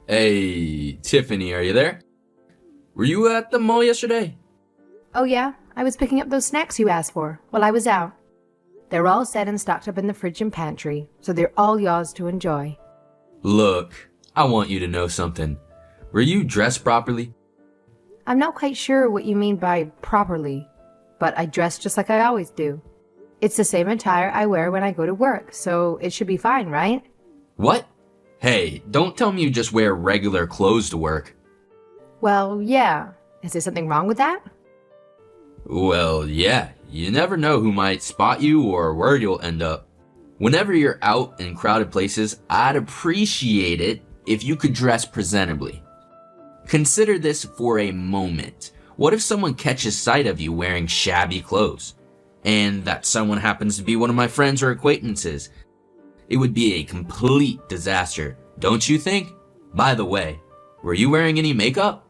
Hey, Tiffany, are you there? Were you at the mall yesterday? Oh yeah, I was picking up those snacks you asked for while I was out. They're all set and stocked up in the fridge and pantry, so they're all yours to enjoy. Look, I want you to know something. Were you dressed properly? I'm not quite sure what you mean by properly, but I dress just like I always do. It's the same attire I wear when I go to work, so it should be fine, right? What? Hey, don't tell me you just wear regular clothes to work. Well, yeah. Is there something wrong with that? Well, yeah, you never know who might spot you or where you'll end up. Whenever you're out in crowded places, I'd appreciate it if you could dress presentably. Consider this for a moment. What if someone catches sight of you wearing shabby clothes? And that someone happens to be one of my friends or acquaintances? It would be a complete disaster, don't you think? By the way, were you wearing any makeup?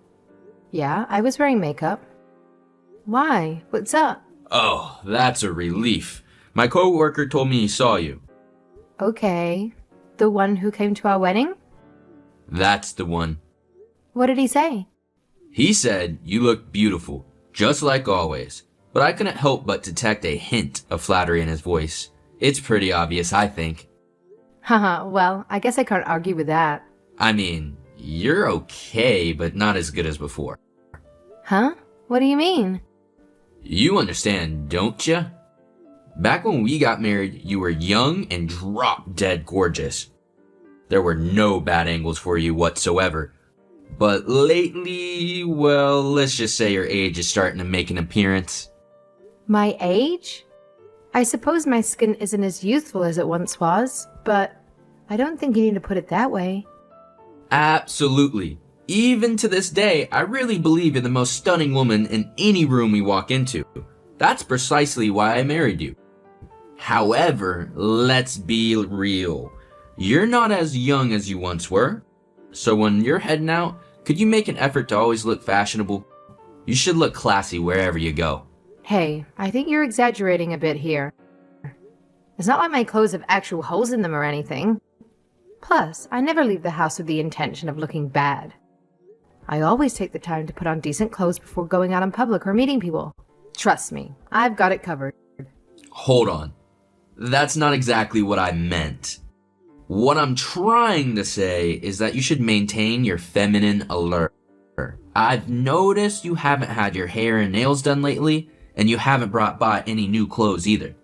Yeah, I was wearing makeup. Why? What's up? Oh, that's a relief. My coworker told me he saw you. Okay. The one who came to our wedding? That's the one. What did he say? He said you look beautiful, just like always. But I couldn't help but detect a hint of flattery in his voice. It's pretty obvious, I think. Haha, well, I guess I can't argue with that. I mean, you're okay, but not as good as before. Huh? What do you mean? You understand, don't you? Back when we got married, you were young and drop-dead gorgeous. There were no bad angles for you whatsoever. But lately, well, let's just say your age is starting to make an appearance. My age? I suppose my skin isn't as youthful as it once was, but I don't think you need to put it that way. Absolutely. Even to this day, I really believe you're the most stunning woman in any room we walk into. That's precisely why I married you. However, let's be real. You're not as young as you once were. So when you're heading out, could you make an effort to always look fashionable? You should look classy wherever you go. Hey, I think you're exaggerating a bit here. It's not like my clothes have actual holes in them or anything. Plus, I never leave the house with the intention of looking bad. I always take the time to put on decent clothes before going out in public or meeting people. Trust me, I've got it covered. Hold on. That's not exactly what I meant. What I'm trying to say is that you should maintain your feminine allure. I've noticed you haven't had your hair and nails done lately, and you haven't bought any new clothes either.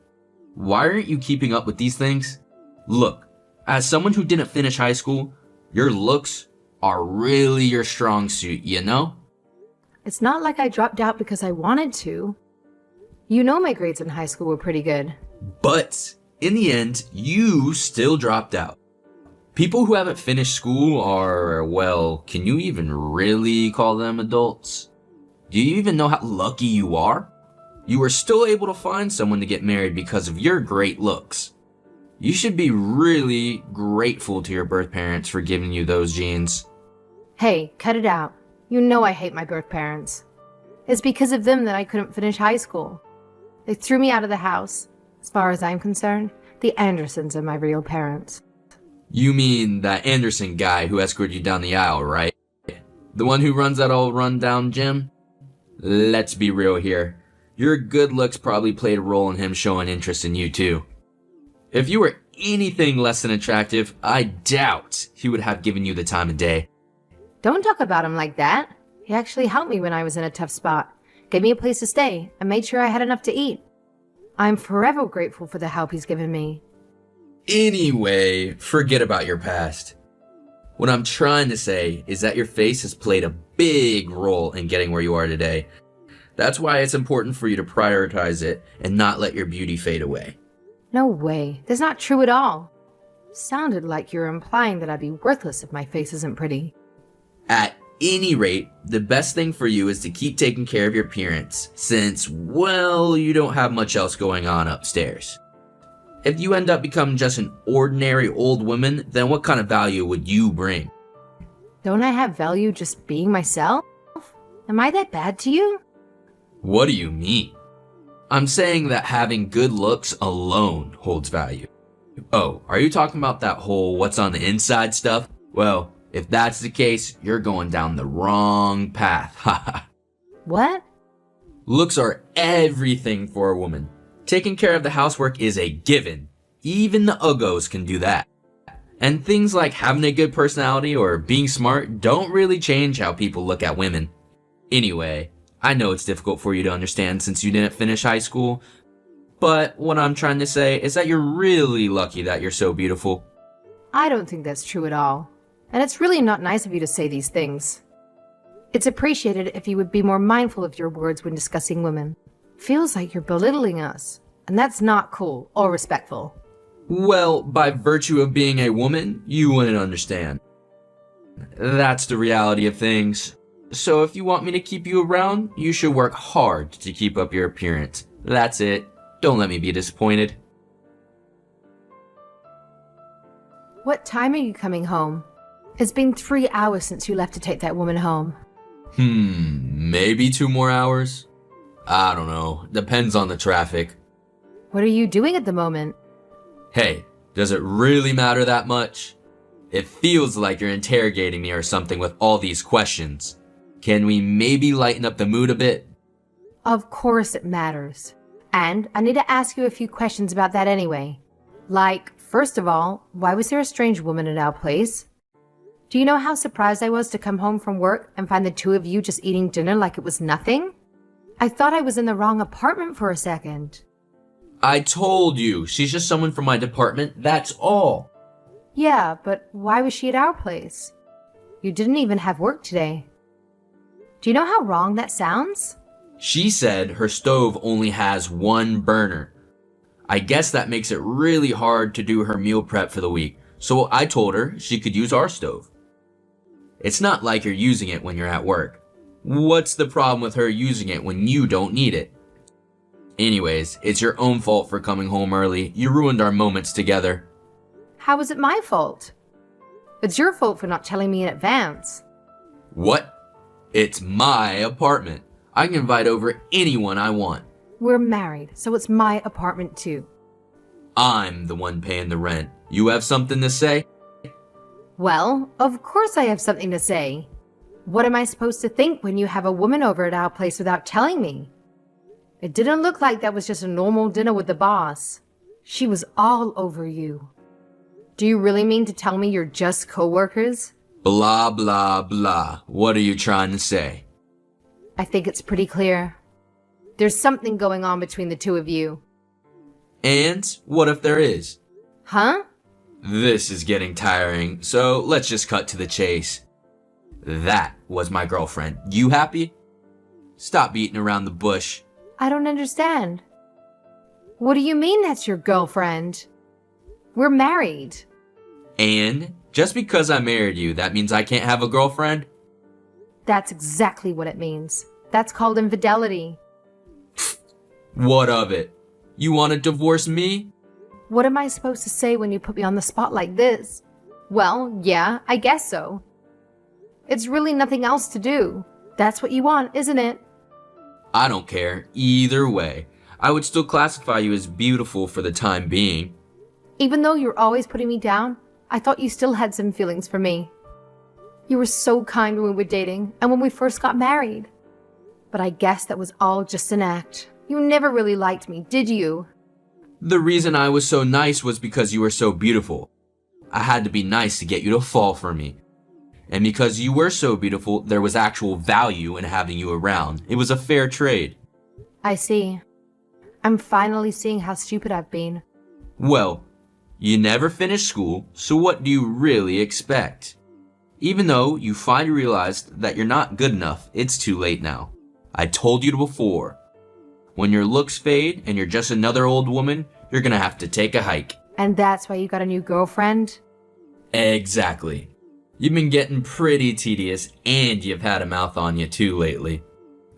Why aren't you keeping up with these things? Look, as someone who didn't finish high school, your looks are really your strong suit, you know? It's not like I dropped out because I wanted to. You know my grades in high school were pretty good. But in the end, you still dropped out. People who haven't finished school are, well, can you even really call them adults? Do you even know how lucky you are? You were still able to find someone to get married because of your great looks. You should be really grateful to your birth parents for giving you those genes. Hey, cut it out. You know I hate my birth parents. It's because of them that I couldn't finish high school. They threw me out of the house. As far as I'm concerned, the Andersons are my real parents. You mean that Anderson guy who escorted you down the aisle, right? The one who runs that old rundown gym? Let's be real here. Your good looks probably played a role in him showing interest in you too. If you were anything less than attractive, I doubt he would have given you the time of day. Don't talk about him like that. He actually helped me when I was in a tough spot, gave me a place to stay, and made sure I had enough to eat. I'm forever grateful for the help he's given me. Anyway, forget about your past. What I'm trying to say is that your face has played a big role in getting where you are today. That's why it's important for you to prioritize it and not let your beauty fade away. No way. That's not true at all. Sounded like you're implying that I'd be worthless if my face isn't pretty. At any rate, the best thing for you is to keep taking care of your appearance, since, well, you don't have much else going on upstairs. If you end up becoming just an ordinary old woman, then what kind of value would you bring? Don't I have value just being myself? Am I that bad to you? What do you mean? I'm saying that having good looks alone holds value. Oh, are you talking about that whole what's on the inside stuff? Well, If that's the case, you're going down the wrong path. Haha. What? Looks are everything for a woman. Taking care of the housework is a given. Even the uggos can do that. And things like having a good personality or being smart don't really change how people look at women. Anyway, I know it's difficult for you to understand since you didn't finish high school, but what I'm trying to say is that you're really lucky that you're so beautiful. I don't think that's true at all. And it's really not nice of you to say these things. It's appreciated if you would be more mindful of your words when discussing women. Feels like you're belittling us, and that's not cool or respectful. Well, by virtue of being a woman, you wouldn't understand. That's the reality of things. So if you want me to keep you around, you should work hard to keep up your appearance. That's it. Don't let me be disappointed. What time are you coming home? It's been 3 hours since you left to take that woman home. Maybe 2 more hours? I don't know. Depends on the traffic. What are you doing at the moment? Hey, does it really matter that much? It feels like you're interrogating me or something with all these questions. Can we maybe lighten up the mood a bit? Of course it matters. And I need to ask you a few questions about that anyway. Like, first of all, why was there a strange woman at our place? Do you know how surprised I was to come home from work and find the two of you just eating dinner like it was nothing? I thought I was in the wrong apartment for a second. I told you, she's just someone from my department, that's all. Yeah, but why was she at our place? You didn't even have work today. Do you know how wrong that sounds? She said her stove only has 1 burner. I guess that makes it really hard to do her meal prep for the week, so I told her she could use our stove. It's not like you're using it when you're at work. What's the problem with her using it when you don't need it? Anyways, it's your own fault for coming home early. You ruined our moments together. How is it my fault? It's your fault for not telling me in advance. What? It's my apartment. I can invite over anyone I want. We're married, so it's my apartment too. I'm the one paying the rent. You have something to say? Well, of course I have something to say. What am I supposed to think when you have a woman over at our place without telling me? It didn't look like that was just a normal dinner with the boss. She was all over you. Do you really mean to tell me you're just co-workers? Blah, blah, blah. What are you trying to say? I think it's pretty clear. There's something going on between the two of you. And what if there is? Huh? This is getting tiring, so let's just cut to the chase. That was my girlfriend. You happy? Stop beating around the bush. I don't understand. What do you mean that's your girlfriend? We're married. And just because I married you, that means I can't have a girlfriend? That's exactly what it means. That's called infidelity. What of it? You want to divorce me? What am I supposed to say when you put me on the spot like this? Well, yeah, I guess so. It's really nothing else to do. That's what you want, isn't it? I don't care. Either way, I would still classify you as beautiful for the time being. Even though you're always putting me down, I thought you still had some feelings for me. You were so kind when we were dating and when we first got married. But I guess that was all just an act. You never really liked me, did you? The reason I was so nice was because you were so beautiful. I had to be nice to get you to fall for me. And because you were so beautiful, there was actual value in having you around. It was a fair trade. I see. I'm finally seeing how stupid I've been. Well, you never finished school, so what do you really expect? Even though you finally realized that you're not good enough, it's too late now. I told you before. When your looks fade and you're just another old woman, you're gonna have to take a hike. And that's why you got a new girlfriend? Exactly. You've been getting pretty tedious and you've had a mouth on you too lately.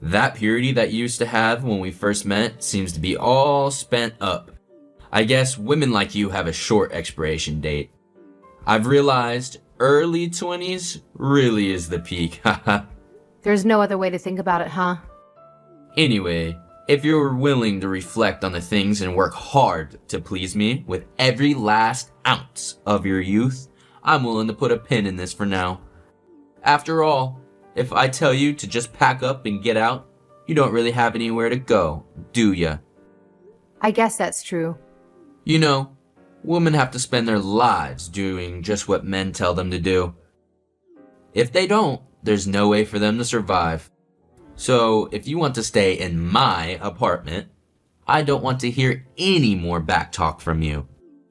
That purity that you used to have when we first met seems to be all spent up. I guess women like you have a short expiration date. I've realized early 20s really is the peak, haha. There's no other way to think about it, huh? Anyway, if you're willing to reflect on the things and work hard to please me with every last ounce of your youth, I'm willing to put a pin in this for now. After all, if I tell you to just pack up and get out, you don't really have anywhere to go, do ya? I guess that's true. You know, women have to spend their lives doing just what men tell them to do. If they don't, there's no way for them to survive. So if you want to stay in my apartment, I don't want to hear any more backtalk from you.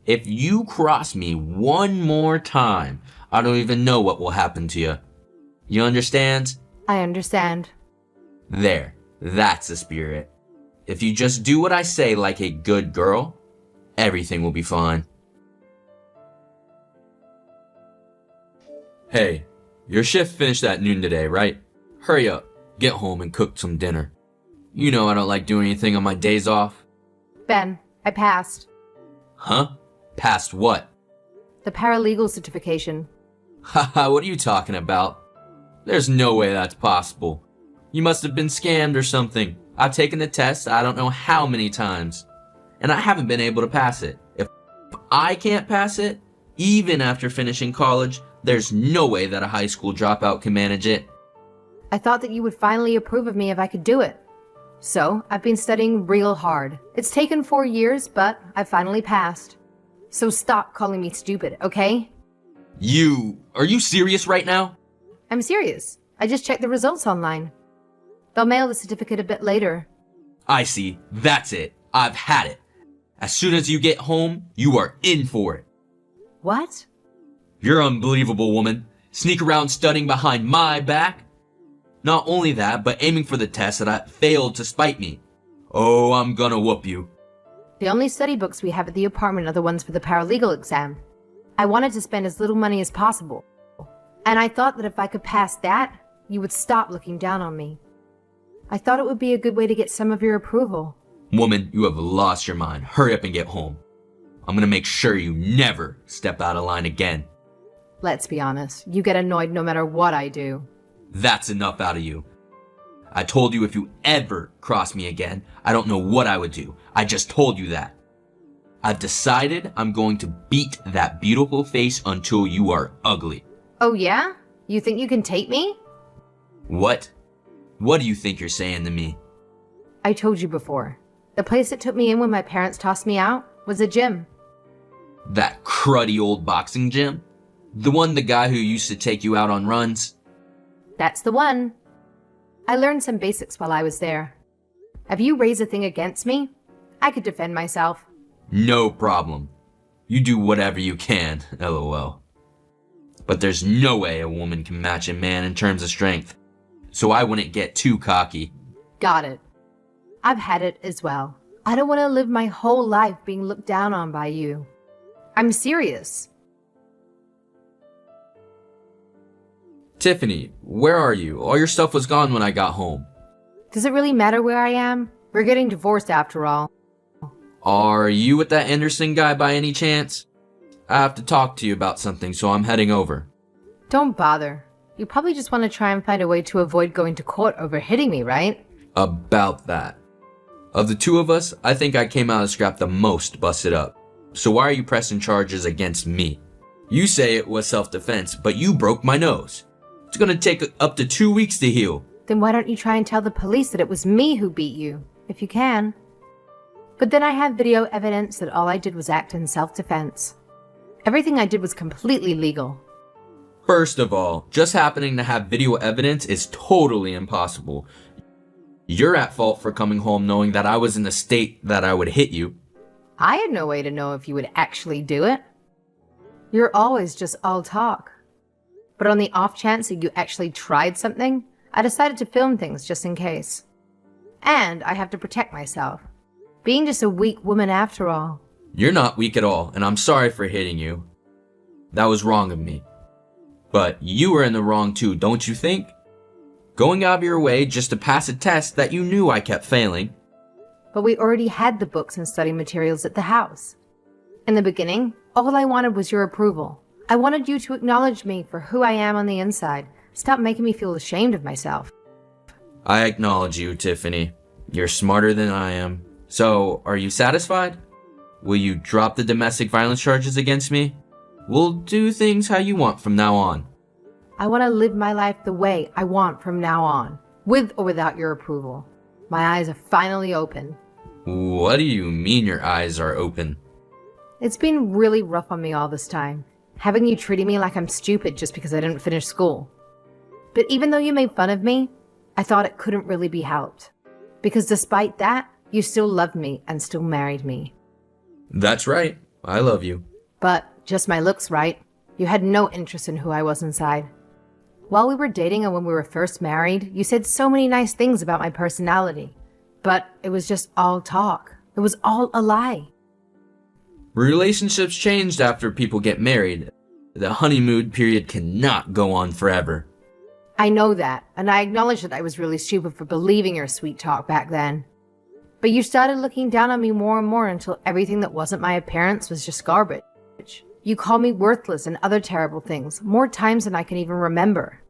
If you cross me one more time, I don't even know what will happen to you. You understand? I understand. There, that's the spirit. If you just do what I say like a good girl, everything will be fine. Hey, your shift finished at noon today, right? Hurry up, get home and cook some dinner. You know I don't like doing anything on my days off. Ben, I passed. Huh? Passed what? The paralegal certification. Haha, what are you talking about? There's no way that's possible. You must have been scammed or something. I've taken the test I don't know how many times, and I haven't been able to pass it. If I can't pass it, even after finishing college, there's no way that a high school dropout can manage it. I thought that you would finally approve of me if I could do it. So, I've been studying real hard. It's taken 4 years, but I finally passed. So stop calling me stupid, okay? Are you serious right now? I'm serious. I just checked the results online. They'll mail the certificate a bit later. I see. That's it. I've had it. As soon as you get home, you are in for it. What? You're unbelievable, woman. Sneak around studying behind my back. Not only that, but aiming for the test that I failed to spite me. Oh, I'm gonna whoop you. The only study books we have at the apartment are the ones for the paralegal exam. I wanted to spend as little money as possible. And I thought that if I could pass that, you would stop looking down on me. I thought it would be a good way to get some of your approval. Woman, you have lost your mind. Hurry up and get home. I'm gonna make sure you never step out of line again. Let's be honest, you get annoyed no matter what I do. That's enough out of you. I told you if you ever cross me again, I don't know what I would do. I just told you that. I've decided I'm going to beat that beautiful face until you are ugly. Oh yeah? You think you can take me? What? What do you think you're saying to me? I told you before. The place that took me in when my parents tossed me out was a gym. That cruddy old boxing gym? The guy who used to take you out on runs? That's the one. I learned some basics while I was there. If you raise a thing against me, I could defend myself. No problem. You do whatever you can, lol. But there's no way a woman can match a man in terms of strength. So I wouldn't get too cocky. Got it. I've had it as well. I don't want to live my whole life being looked down on by you. I'm serious. Tiffany, where are you? All your stuff was gone when I got home. Does it really matter where I am? We're getting divorced after all. Are you with that Anderson guy by any chance? I have to talk to you about something, so I'm heading over. Don't bother. You probably just want to try and find a way to avoid going to court over hitting me, right? About that. Of the two of us, I think I came out of scrap the most busted up. So why are you pressing charges against me? You say it was self-defense, but you broke my nose. It's gonna take up to 2 weeks to heal. Then why don't you try and tell the police that it was me who beat you, if you can? But then I have video evidence that all I did was act in self-defense. Everything I did was completely legal. First of all, just happening to have video evidence is totally impossible. You're at fault for coming home knowing that I was in the state that I would hit you. I had no way to know if you would actually do it. You're always just all talk. But on the off chance that you actually tried something, I decided to film things just in case. And I have to protect myself. Being just a weak woman after all. You're not weak at all, and I'm sorry for hitting you. That was wrong of me. But you were in the wrong too, don't you think? Going out of your way just to pass a test that you knew I kept failing. But we already had the books and study materials at the house. In the beginning, all I wanted was your approval. I wanted you to acknowledge me for who I am on the inside. Stop making me feel ashamed of myself. I acknowledge you, Tiffany. You're smarter than I am. So, are you satisfied? Will you drop the domestic violence charges against me? We'll do things how you want from now on. I want to live my life the way I want from now on, with or without your approval. My eyes are finally open. What do you mean your eyes are open? It's been really rough on me all this time, having you treating me like I'm stupid just because I didn't finish school. But even though you made fun of me, I thought it couldn't really be helped. Because despite that, you still loved me and still married me. That's right. I love you. But just my looks, right? You had no interest in who I was inside. While we were dating and when we were first married, you said so many nice things about my personality. But it was just all talk. It was all a lie. Relationships changed after people get married. The honeymoon period cannot go on forever. I know that, and I acknowledge that I was really stupid for believing your sweet talk back then. But you started looking down on me more and more until everything that wasn't my appearance was just garbage. You called me worthless and other terrible things, more times than I can even remember.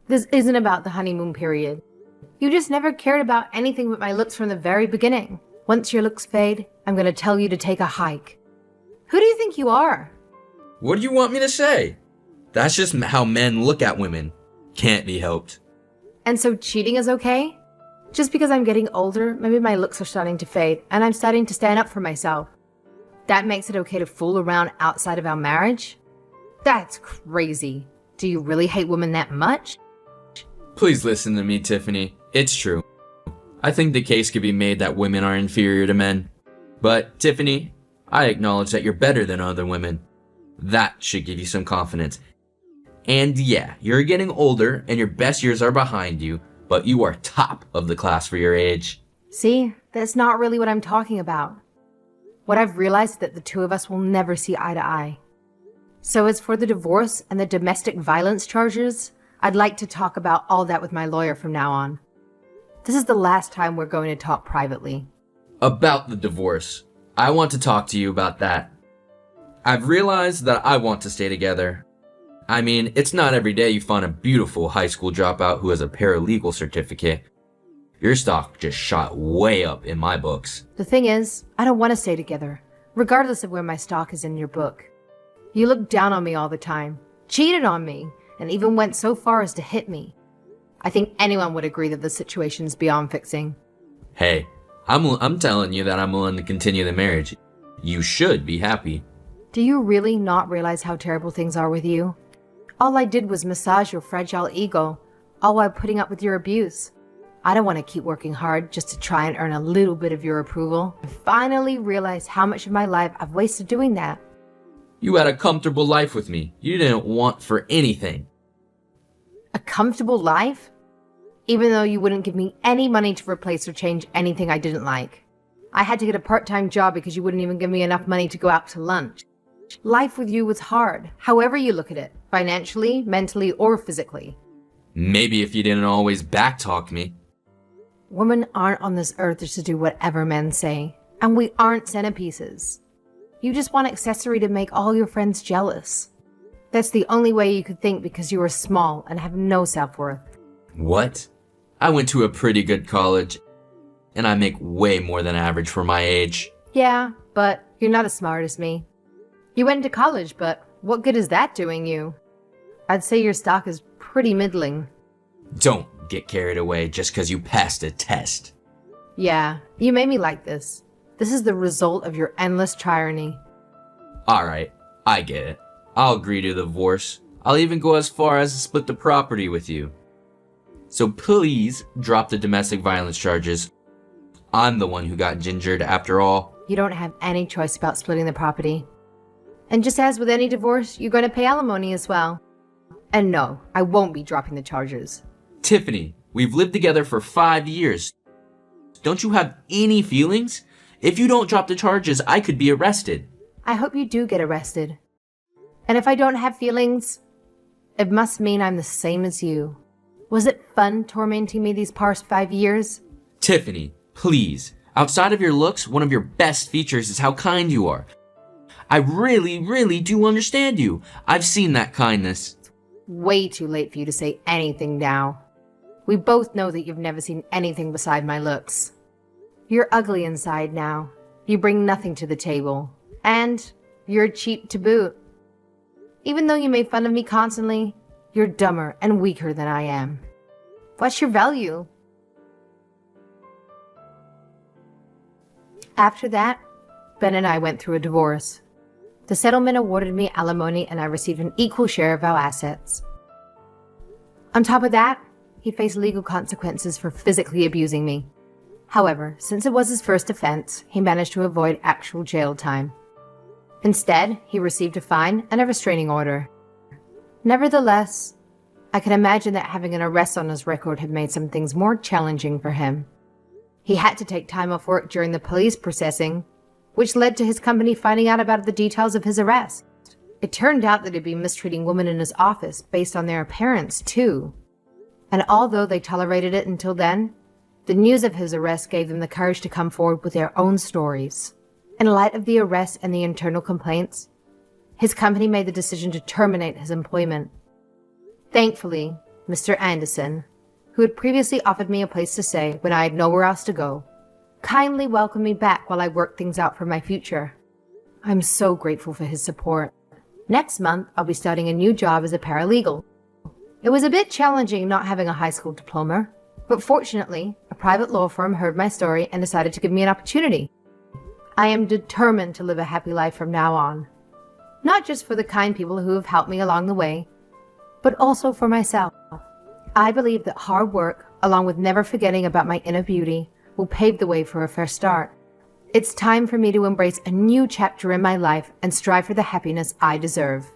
This isn't about the honeymoon period. You just never cared about anything but my looks from the very beginning. Once your looks fade, I'm gonna tell you to take a hike. Who do you think you are? What do you want me to say? That's just how men look at women. Can't be helped. And so cheating is okay? Just because I'm getting older, maybe my looks are starting to fade, and I'm starting to stand up for myself. That makes it okay to fool around outside of our marriage? That's crazy. Do you really hate women that much? Please listen to me, Tiffany. It's true. I think the case could be made that women are inferior to men. But, Tiffany, I acknowledge that you're better than other women. That should give you some confidence. And yeah, you're getting older and your best years are behind you, but you are top of the class for your age. See, that's not really what I'm talking about. What I've realized is that the two of us will never see eye to eye. So as for the divorce and the domestic violence charges, I'd like to talk about all that with my lawyer from now on. This is the last time we're going to talk privately. About the divorce, I want to talk to you about that. I've realized that I want to stay together. I mean, it's not every day you find a beautiful high school dropout who has a paralegal certificate. Your stock just shot way up in my books. The thing is, I don't want to stay together, regardless of where my stock is in your book. You looked down on me all the time, cheated on me, and even went so far as to hit me. I think anyone would agree that the situation's beyond fixing. Hey, I'm telling you that I'm willing to continue the marriage. You should be happy. Do you really not realize how terrible things are with you? All I did was massage your fragile ego, all while putting up with your abuse. I don't want to keep working hard just to try and earn a little bit of your approval. I finally realized how much of my life I've wasted doing that. You had a comfortable life with me. You didn't want for anything. A comfortable life? Even though you wouldn't give me any money to replace or change anything I didn't like. I had to get a part-time job because you wouldn't even give me enough money to go out to lunch. Life with you was hard, however you look at it, financially, mentally, or physically. Maybe if you didn't always backtalk me. Women aren't on this earth just to do whatever men say, and we aren't centerpieces. You just want accessory to make all your friends jealous. That's the only way you could think because you are small and have no self-worth. What? I went to a pretty good college, and I make way more than average for my age. Yeah, but you're not as smart as me. You went to college, but what good is that doing you? I'd say your stock is pretty middling. Don't get carried away just because you passed a test. Yeah, you made me like this. This is the result of your endless tyranny. Alright, I get it. I'll agree to the divorce. I'll even go as far as to split the property with you. So please drop the domestic violence charges. I'm the one who got gingered after all. You don't have any choice about splitting the property. And just as with any divorce, you're going to pay alimony as well. And no, I won't be dropping the charges. Tiffany, we've lived together for 5 years. Don't you have any feelings? If you don't drop the charges, I could be arrested. I hope you do get arrested. And if I don't have feelings, it must mean I'm the same as you. Was it fun tormenting me these past 5 years? Tiffany, please. Outside of your looks, one of your best features is how kind you are. I really do understand you. I've seen that kindness. Way too late for you to say anything now. We both know that you've never seen anything beside my looks. You're ugly inside now. You bring nothing to the table. And you're cheap to boot. Even though you made fun of me constantly, You're dumber and weaker than I am. What's your value? After that, Ben and I went through a divorce. The settlement awarded me alimony and I received an equal share of our assets. On top of that, he faced legal consequences for physically abusing me. However, since it was his first offense, he managed to avoid actual jail time. Instead, he received a fine and a restraining order. Nevertheless, I can imagine that having an arrest on his record had made some things more challenging for him. He had to take time off work during the police processing, which led to his company finding out about the details of his arrest. It turned out that he'd been mistreating women in his office based on their appearance, too. And although they tolerated it until then, the news of his arrest gave them the courage to come forward with their own stories. In light of the arrest and the internal complaints, his company made the decision to terminate his employment. Thankfully, Mr. Anderson, who had previously offered me a place to stay when I had nowhere else to go, kindly welcomed me back while I worked things out for my future. I'm so grateful for his support. Next month, I'll be starting a new job as a paralegal. It was a bit challenging not having a high school diploma, but fortunately, a private law firm heard my story and decided to give me an opportunity. I am determined to live a happy life from now on. Not just for the kind people who have helped me along the way, but also for myself. I believe that hard work, along with never forgetting about my inner beauty, will pave the way for a fresh start. It's time for me to embrace a new chapter in my life and strive for the happiness I deserve.